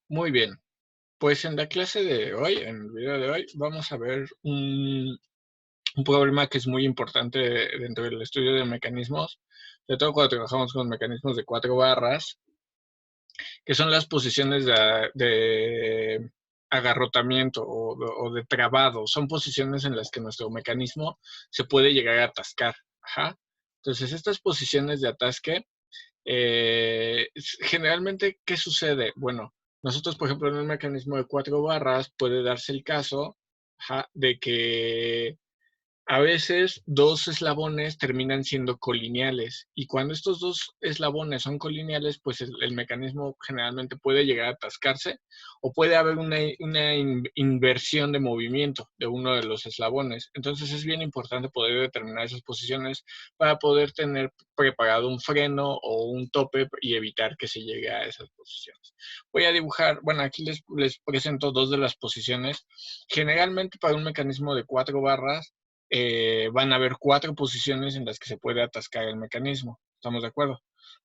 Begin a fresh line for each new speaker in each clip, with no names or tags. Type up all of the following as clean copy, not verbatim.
Muy bien, pues en la clase de hoy, en el video de hoy, vamos a ver un problema que es muy importante dentro del estudio de mecanismos, sobre todo cuando trabajamos con mecanismos de 4 barras, que son las posiciones de agarrotamiento o de trabado. Son posiciones en las que nuestro mecanismo se puede llegar a atascar. Ajá. Entonces, estas posiciones de atasque generalmente, ¿qué sucede? Bueno, nosotros, por ejemplo, en un mecanismo de 4 barras puede darse el caso, ajá, de que a veces dos eslabones terminan siendo colineales y cuando estos dos eslabones son colineales, pues el mecanismo generalmente puede llegar a atascarse o puede haber una inversión de movimiento de uno de los eslabones. Entonces es bien importante poder determinar esas posiciones para poder tener preparado un freno o un tope y evitar que se llegue a esas posiciones. Voy a dibujar, bueno, aquí les presento dos de las posiciones. Generalmente para un mecanismo de 4 barras, van a haber 4 posiciones en las que se puede atascar el mecanismo. ¿Estamos de acuerdo?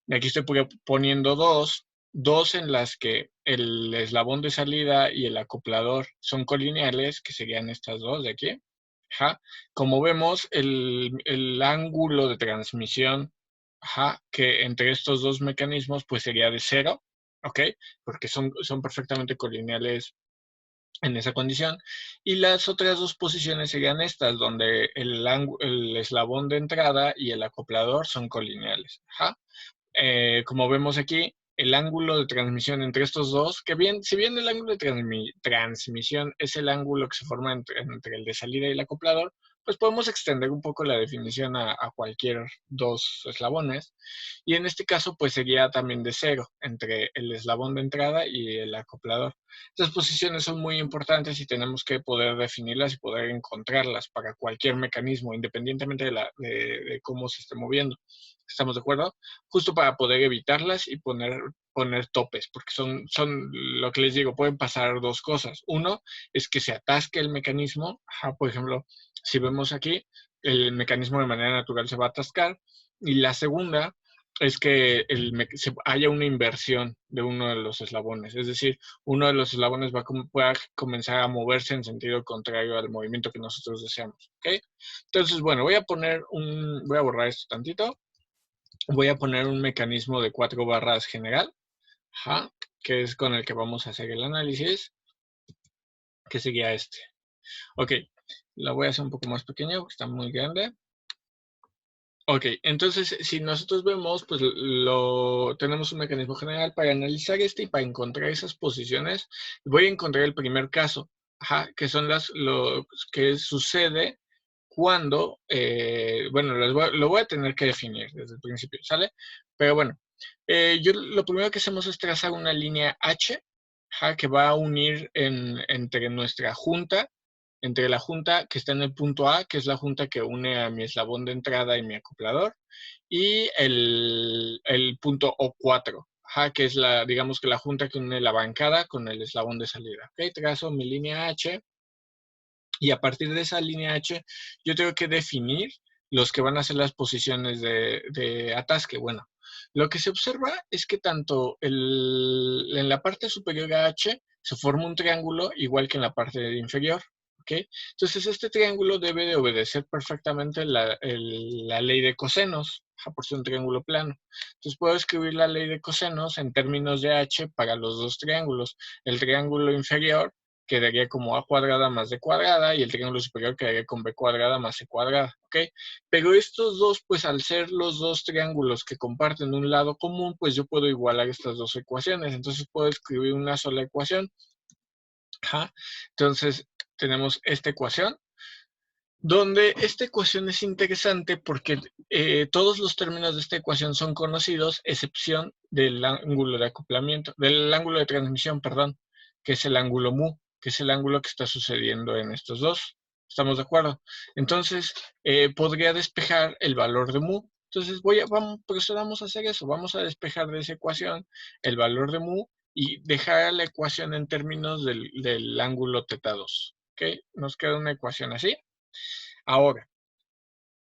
Y aquí estoy poniendo dos en las que el eslabón de salida y el acoplador son colineales, que serían estas dos de aquí. Ajá. Como vemos, el ángulo de transmisión, ajá, que entre estos dos mecanismos pues sería de 0, ¿ok? Porque son perfectamente colineales en esa condición. Y las otras dos posiciones serían estas, donde el eslabón de entrada y el acoplador son colineales. Ajá. Como vemos aquí, el ángulo de transmisión entre estos dos, que bien, si bien el ángulo de transmisión es el ángulo que se forma entre el de salida y el acoplador, pues podemos extender un poco la definición a cualquier dos eslabones. Y en este caso, pues sería también de 0 entre el eslabón de entrada y el acoplador. Estas posiciones son muy importantes y tenemos que poder definirlas y poder encontrarlas para cualquier mecanismo, independientemente de cómo se esté moviendo. ¿Estamos de acuerdo? Justo para poder evitarlas y poner topes, porque son lo que les digo, pueden pasar dos cosas. Uno es que se atasque el mecanismo, ajá, por ejemplo, si vemos aquí, el mecanismo de manera natural se va a atascar, y la segunda es que haya una inversión de uno de los eslabones, es decir, uno de los eslabones pueda comenzar a moverse en sentido contrario al movimiento que nosotros deseamos, ¿ok? Entonces, bueno, voy a borrar esto tantito, voy a poner un mecanismo de 4 barras general, ajá, que es con el que vamos a hacer el análisis, que sería este. Ok, lo voy a hacer un poco más pequeño porque está muy grande. Ok, entonces si nosotros vemos, pues tenemos un mecanismo general para analizar y para encontrar esas posiciones. Voy a encontrar el primer caso, ajá, que son lo que sucede cuando, bueno, lo voy a tener que definir desde el principio, ¿sale? Pero bueno, lo primero que hacemos es trazar una línea H, ajá, que va a unir entre nuestra junta, entre la junta que está en el punto A, que es la junta que une a mi eslabón de entrada y mi acoplador, y el punto O4, ajá, que es digamos que la junta que une la bancada con el eslabón de salida. Ok, trazo mi línea H, y a partir de esa línea H, yo tengo que definir los que van a ser las posiciones de atasque. Bueno, lo que se observa es que tanto en la parte superior a H se forma un triángulo igual que en la parte inferior. ¿Ok? Entonces, este triángulo debe de obedecer perfectamente la ley de cosenos, por ser un triángulo plano. Entonces, puedo escribir la ley de cosenos en términos de H para los dos triángulos. El triángulo inferior quedaría como a cuadrada más b cuadrada y el triángulo superior quedaría con b cuadrada más c cuadrada, ¿ok? Pero estos dos, pues al ser los dos triángulos que comparten un lado común, pues yo puedo igualar estas dos ecuaciones. Entonces puedo escribir una sola ecuación. Ajá. Entonces tenemos esta ecuación, donde esta ecuación es interesante porque todos los términos de esta ecuación son conocidos, excepción del ángulo de acoplamiento, del ángulo de transmisión, perdón, que es el ángulo mu, que es el ángulo que está sucediendo en estos dos. ¿Estamos de acuerdo? Entonces, podría despejar el valor de mu. Entonces, procedamos a hacer eso. Vamos a despejar de esa ecuación el valor de mu y dejar la ecuación en términos del ángulo θ2. ¿Ok? Nos queda una ecuación así. Ahora,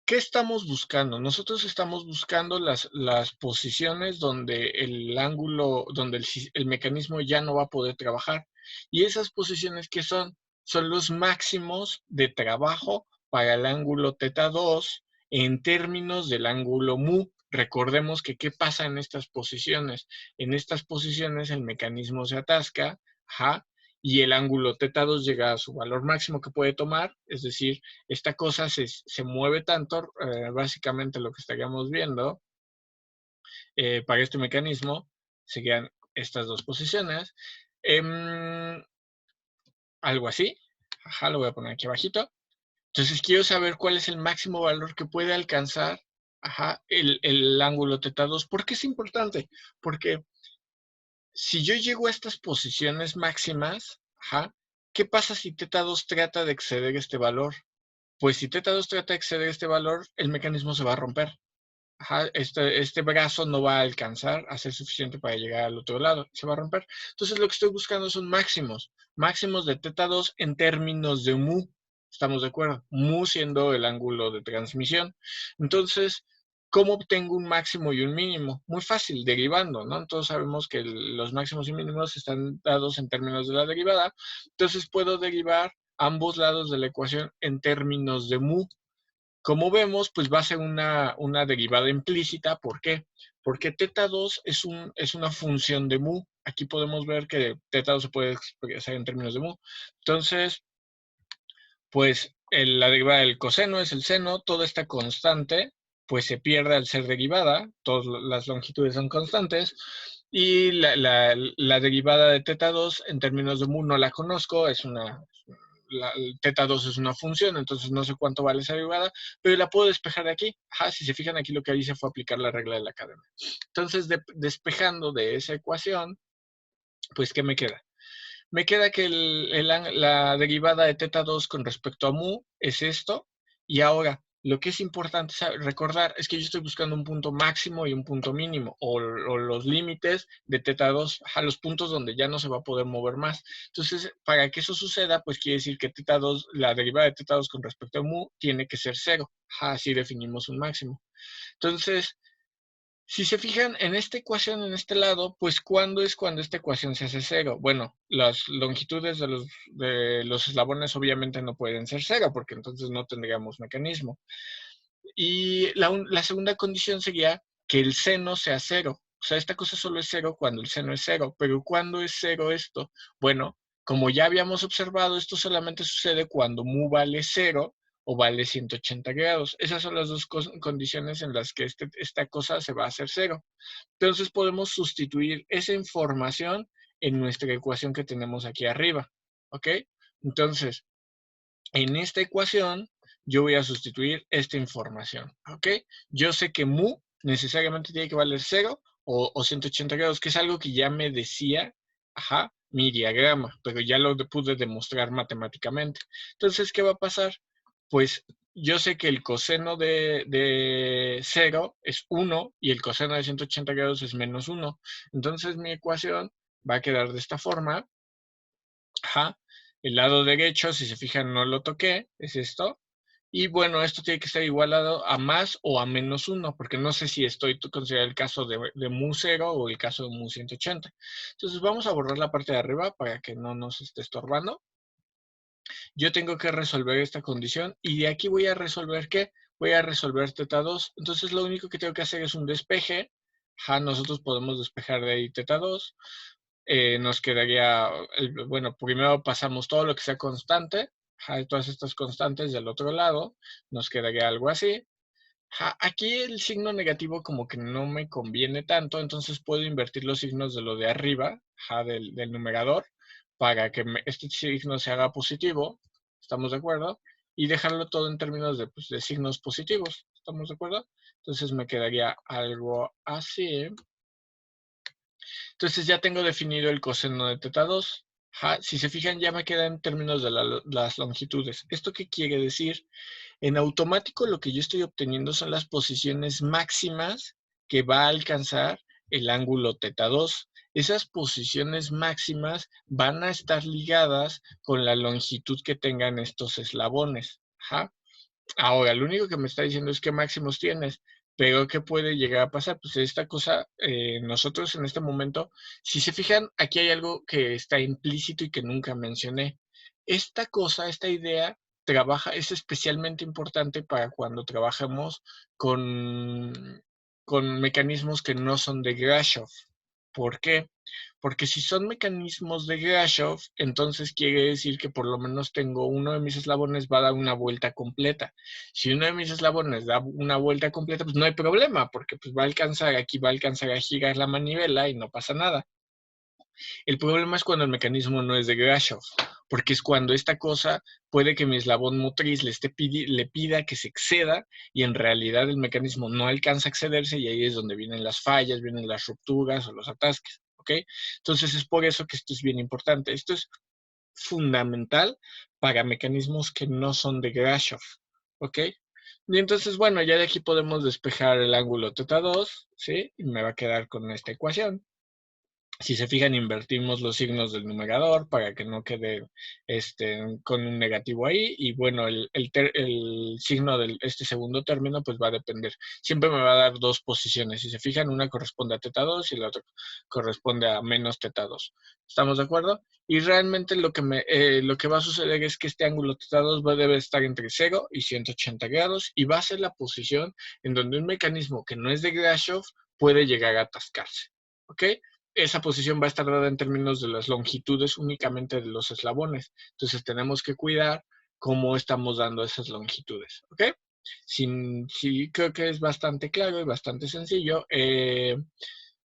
¿Qué estamos buscando? Nosotros estamos buscando las posiciones donde el ángulo, donde el mecanismo ya no va a poder trabajar. Y esas posiciones que son los máximos de trabajo para el ángulo θ2 en términos del ángulo mu. Recordemos que ¿qué pasa en estas posiciones? En estas posiciones el mecanismo se atasca, ajá, y el ángulo θ2 llega a su valor máximo que puede tomar, es decir, esta cosa se mueve tanto, básicamente lo que estaríamos viendo para este mecanismo serían estas dos posiciones. Algo así. Ajá, lo voy a poner aquí abajito. Entonces quiero saber cuál es el máximo valor que puede alcanzar, ajá, el ángulo θ2. ¿Por qué es importante? Porque si yo llego a estas posiciones máximas, ajá, ¿qué pasa si θ2 trata de exceder este valor? Pues si θ2 trata de exceder este valor, el mecanismo se va a romper. Ajá, este brazo no va a alcanzar a ser suficiente para llegar al otro lado, se va a romper. Entonces lo que estoy buscando son máximos de θ2 en términos de mu. ¿Estamos de acuerdo? Mu siendo el ángulo de transmisión. Entonces, ¿cómo obtengo un máximo y un mínimo? Muy fácil, derivando, ¿no? Todos sabemos que los máximos y mínimos están dados en términos de la derivada. Entonces puedo derivar ambos lados de la ecuación en términos de mu. Como vemos, pues va a ser una derivada implícita. ¿Por qué? Porque θ2 es una función de mu. Aquí podemos ver que θ2 se puede expresar en términos de mu. Entonces, pues la derivada del coseno es el seno. Toda esta constante, pues se pierde al ser derivada. Todas las longitudes son constantes. Y la derivada de θ2 en términos de mu no la conozco. El θ2 es una función, entonces no sé cuánto vale esa derivada, pero la puedo despejar de aquí. Ajá, si se fijan aquí lo que hice fue aplicar la regla de la cadena. Entonces, despejando de esa ecuación, pues, ¿qué me queda? Me queda que la derivada de θ2 con respecto a mu es esto, y ahora lo que es importante recordar es que yo estoy buscando un punto máximo y un punto mínimo, o los límites de θ2, a los puntos donde ya no se va a poder mover más. Entonces, para que eso suceda, pues quiere decir que θ2, la derivada de θ2 con respecto a mu tiene que ser cero. Así definimos un máximo. Entonces, si se fijan en esta ecuación, en este lado, pues ¿cuándo es cuando esta ecuación se hace cero? Bueno, las longitudes de los eslabones obviamente no pueden ser cero, porque entonces no tendríamos mecanismo. Y la segunda condición sería que el seno sea cero. O sea, esta cosa solo es cero cuando el seno es cero. Pero ¿cuándo es cero esto? Bueno, como ya habíamos observado, esto solamente sucede cuando mu vale cero o vale 180 grados. Esas son las dos condiciones en las que esta cosa se va a hacer cero. Entonces podemos sustituir esa información en nuestra ecuación que tenemos aquí arriba. ¿Ok? Entonces, en esta ecuación, yo voy a sustituir esta información. ¿Ok? Yo sé que mu necesariamente tiene que valer 0 o 180 grados, que es algo que ya me decía, ajá, mi diagrama, pero ya lo pude demostrar matemáticamente. Entonces, ¿qué va a pasar? Pues yo sé que el coseno de 0 es 1 y el coseno de 180 grados es menos 1. Entonces mi ecuación va a quedar de esta forma. Ajá. El lado derecho, si se fijan, no lo toqué, es esto. Y bueno, esto tiene que estar igualado a más o a menos 1, porque no sé si estoy considerando el caso de mu 0 o el caso de mu 180. Entonces vamos a borrar la parte de arriba para que no nos esté estorbando. Yo tengo que resolver esta condición y de aquí voy a resolver ¿qué? Voy a resolver θ2. Entonces lo único que tengo que hacer es un despeje. Ajá, nosotros podemos despejar de ahí θ2. Nos quedaría, bueno, primero pasamos todo lo que sea constante, todas estas constantes del otro lado, nos quedaría algo así. Aquí el signo negativo como que no me conviene tanto, entonces puedo invertir los signos de lo de arriba, del numerador, para que este signo se haga positivo, ¿estamos de acuerdo? Y dejarlo todo en términos pues, de signos positivos, ¿estamos de acuerdo? Entonces me quedaría algo así. Entonces ya tengo definido el coseno de θ2. Si se fijan, ya me queda en términos de las longitudes. ¿Esto qué quiere decir? En automático lo que yo estoy obteniendo son las posiciones máximas que va a alcanzar el ángulo θ2. Esas posiciones máximas van a estar ligadas con la longitud que tengan estos eslabones. Ahora, lo único que me está diciendo es qué máximos tienes, pero ¿qué puede llegar a pasar? Pues esta cosa, nosotros en este momento, si se fijan, aquí hay algo que está implícito y que nunca mencioné. Esta cosa, esta idea, es especialmente importante para cuando trabajamos con, con mecanismos que no son de Grashof. ¿Por qué? Porque si son mecanismos de Grashof, entonces quiere decir que por lo menos tengo uno de mis eslabones va a dar una vuelta completa. Si uno de mis eslabones da una vuelta completa, pues no hay problema, porque pues va a alcanzar, aquí va a alcanzar a girar la manivela y no pasa nada. El problema es cuando el mecanismo no es de Grashof, porque es cuando esta cosa puede que mi eslabón motriz le pida que se exceda y en realidad el mecanismo no alcanza a excederse y ahí es donde vienen las fallas, vienen las rupturas o los atasques, ¿ok? Entonces es por eso que esto es bien importante. Esto es fundamental para mecanismos que no son de Grashof, ¿ok? Y entonces, bueno, ya de aquí podemos despejar el ángulo θ2, ¿sí? Y me va a quedar con esta ecuación. Si se fijan, invertimos los signos del numerador para que no quede con un negativo ahí. Y bueno, el signo de este segundo término pues va a depender. Siempre me va a dar dos posiciones. Si se fijan, una corresponde a θ2 y la otra corresponde a menos θ2. ¿Estamos de acuerdo? Y realmente lo que va a suceder es que este ángulo θ2 debe estar entre 0 y 180 grados y va a ser la posición en donde un mecanismo que no es de Grashof puede llegar a atascarse. ¿Ok? Esa posición va a estar dada en términos de las longitudes únicamente de los eslabones. Entonces tenemos que cuidar cómo estamos dando esas longitudes. ¿Ok? Sí, creo que es bastante claro y bastante sencillo.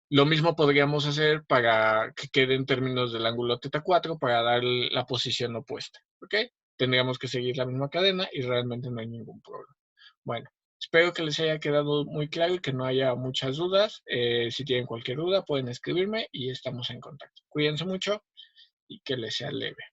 Lo mismo podríamos hacer para que quede en términos del ángulo θ4 para dar la posición opuesta. ¿Ok? Tendríamos que seguir la misma cadena y realmente no hay ningún problema. Bueno, espero que les haya quedado muy claro y que no haya muchas dudas. Si tienen cualquier duda, pueden escribirme y estamos en contacto. Cuídense mucho y que les sea leve.